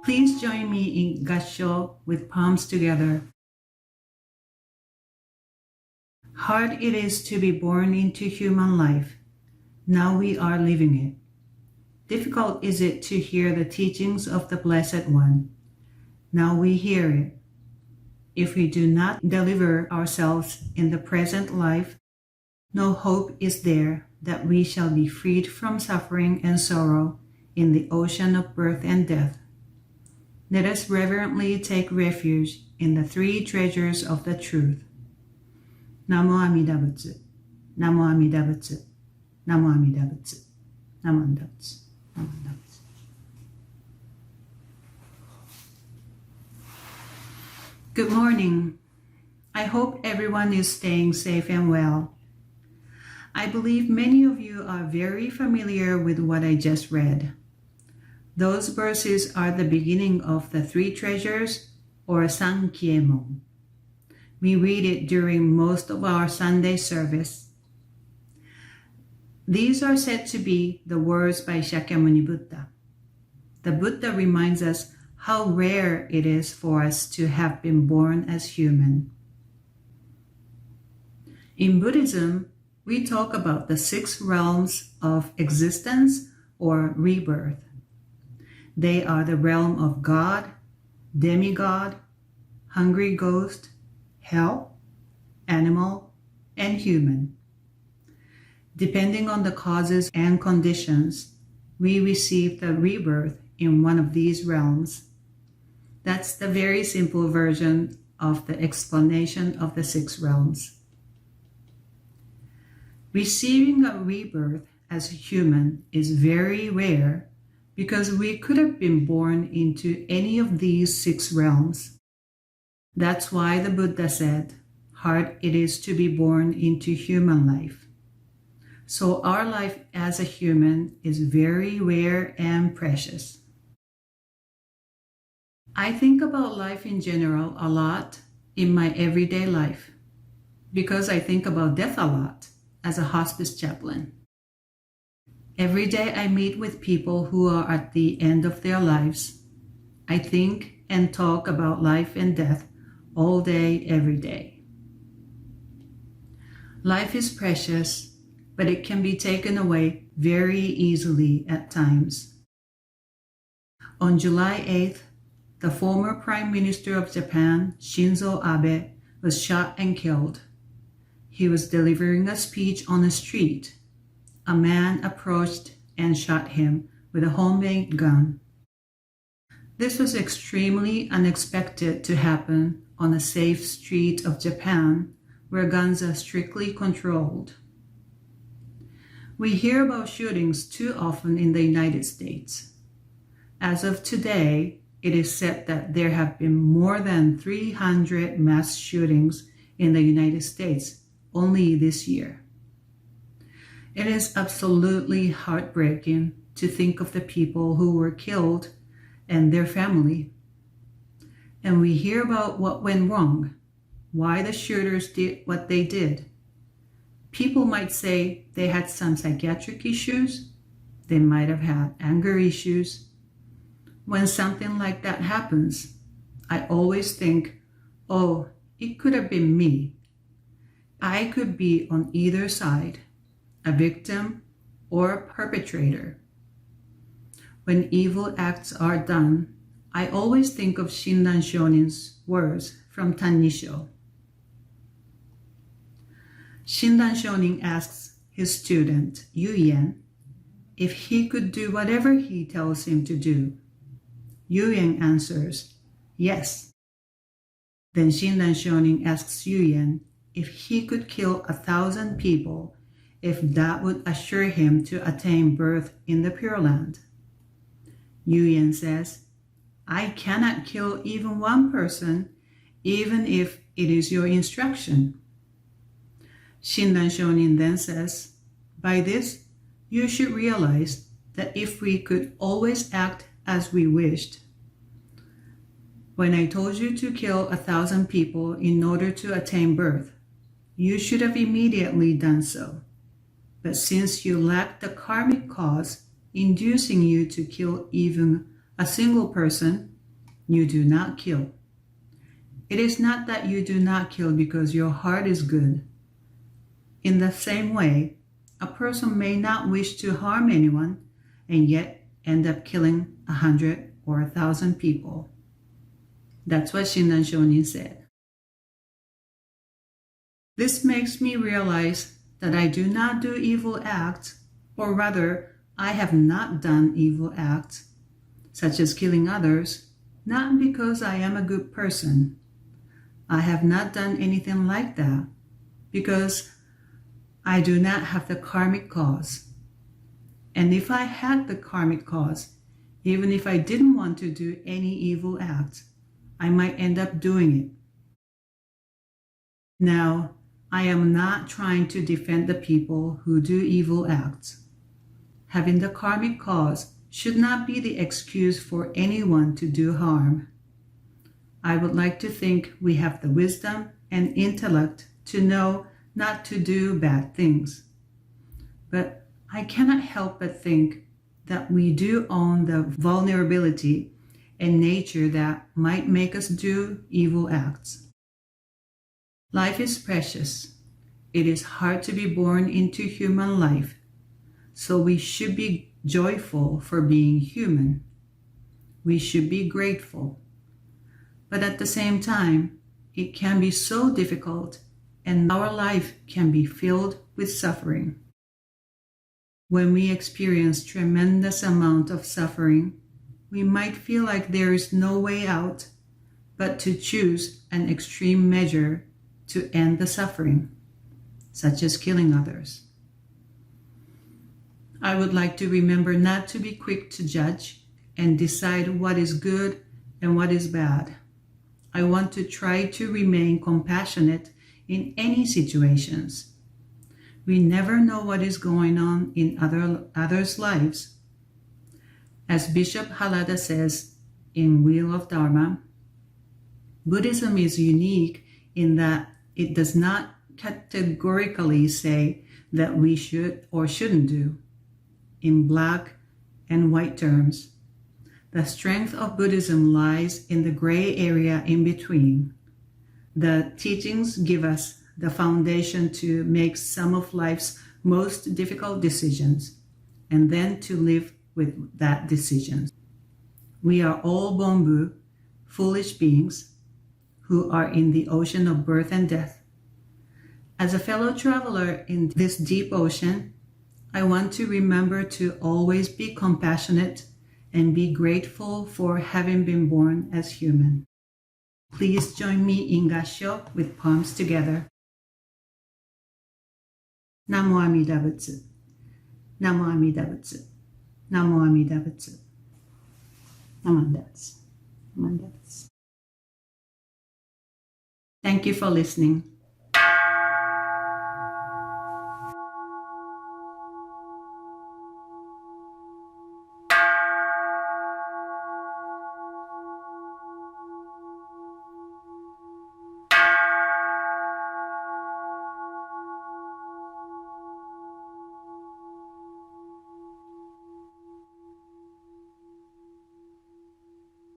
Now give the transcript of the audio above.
Please join me in Gassho with palms together. Hard it is to be born into human life. Now we are living it. Difficult is it to hear the teachings of the Blessed One. Now we hear it. If we do not deliver ourselves in the present life, no hope is there that we shall be freed from suffering and sorrow in the ocean of birth and death. Let us reverently take refuge in the three treasures of the truth. Namo Amida Butsu, Namo Amida Butsu, Namo Amida Butsu, Namo Amida Butsu, Namo Amida Butsu. Good morning. I hope everyone is staying safe and well. I believe many of you are very familiar with what I just read. Those verses are the beginning of the three treasures, or Sankyemon. We read it during most of our Sunday service. These are said to be the words by Shakyamuni Buddha. The Buddha reminds us how rare it is for us to have been born as human. In Buddhism, we talk about the 6 realms of existence or rebirth. They are the realm of God, demigod, hungry ghost, hell, animal, and human. Depending on the causes and conditions, we receive the rebirth in one of these realms. That's the very simple version of the explanation of the 6 realms. Receiving a rebirth as a human is very rare because we could have been born into any of these 6 realms. That's why the Buddha said, hard it is to be born into human life. So our life as a human is very rare and precious. I think about life in general a lot in my everyday life because I think about death a lot as a hospice chaplain. Every day I meet with people who are at the end of their lives. I think and talk about life and death all day, every day. Life is precious, but it can be taken away very easily at times. On July 8th, the former Prime Minister of Japan, Shinzo Abe, was shot and killed. He was delivering a speech on a street. A man approached and shot him with a homemade gun. This was extremely unexpected to happen on a safe street of Japan where guns are strictly controlled. We hear about shootings too often in the United States. As of today, it is said that there have been more than 300 mass shootings in the United States only this year. It is absolutely heartbreaking to think of the people who were killed and their family. And we hear about what went wrong, why the shooters did what they did. People might say they had some psychiatric issues, they might have had anger issues. When something like that happens, I always think, oh, it could have been me. I could be on either side, a victim or a perpetrator. When evil acts are done, I always think of Shinran Shonin's words from Tannisho. Shinran Shonin asks his student, Yuyen, if he could do whatever he tells him to do. Yuyen answers, yes. Then Shinran Shonin asks Yuyen if he could kill 1,000 people, if that would assure him to attain birth in the Pure Land. Yuyen says, I cannot kill even one person, even if it is your instruction. Shinran Shonin then says, by this, you should realize that if we could always act as we wished. When I told you to kill 1,000 people in order to attain birth, you should have immediately done so. But since you lacked the karmic cause inducing you to kill even a single person, you do not kill. It is not that you do not kill because your heart is good. In the same way, a person may not wish to harm anyone and yet end up killing 100 or 1,000 people. That's what Shinran Shonin said. This makes me realize that I do not do evil acts, or rather, I have not done evil acts, such as killing others, not because I am a good person. I have not done anything like that because I do not have the karmic cause. And if I had the karmic cause, even if I didn't want to do any evil act, I might end up doing it. Now, I am not trying to defend the people who do evil acts. Having the karmic cause should not be the excuse for anyone to do harm. I would like to think we have the wisdom and intellect to know not to do bad things. But I cannot help but think that we do own the vulnerability and nature that might make us do evil acts. Life is precious. It is hard to be born into human life, so we should be joyful for being human. We should be grateful. But at the same time, it can be so difficult and our life can be filled with suffering. When we experience tremendous amount of suffering, we might feel like there is no way out but to choose an extreme measure to end the suffering, such as killing others. I would like to remember not to be quick to judge and decide what is good and what is bad. I want to try to remain compassionate in any situations. We never know what is going on in others' lives. As Bishop Halada says in Wheel of Dharma, Buddhism is unique in that it does not categorically say that we should or shouldn't do, in black and white terms. The strength of Buddhism lies in the gray area in between. The teachings give us the foundation to make some of life's most difficult decisions, and then to live with that decision. We are all bombu, foolish beings, who are in the ocean of birth and death. As a fellow traveler in this deep ocean, I want to remember to always be compassionate and be grateful for having been born as human. Please join me in Gassho with palms together. Namo Amida Butsu. Namo Amida Butsu. Namo Amida Butsu. Namandatsu. Namandatsu. Thank you for listening.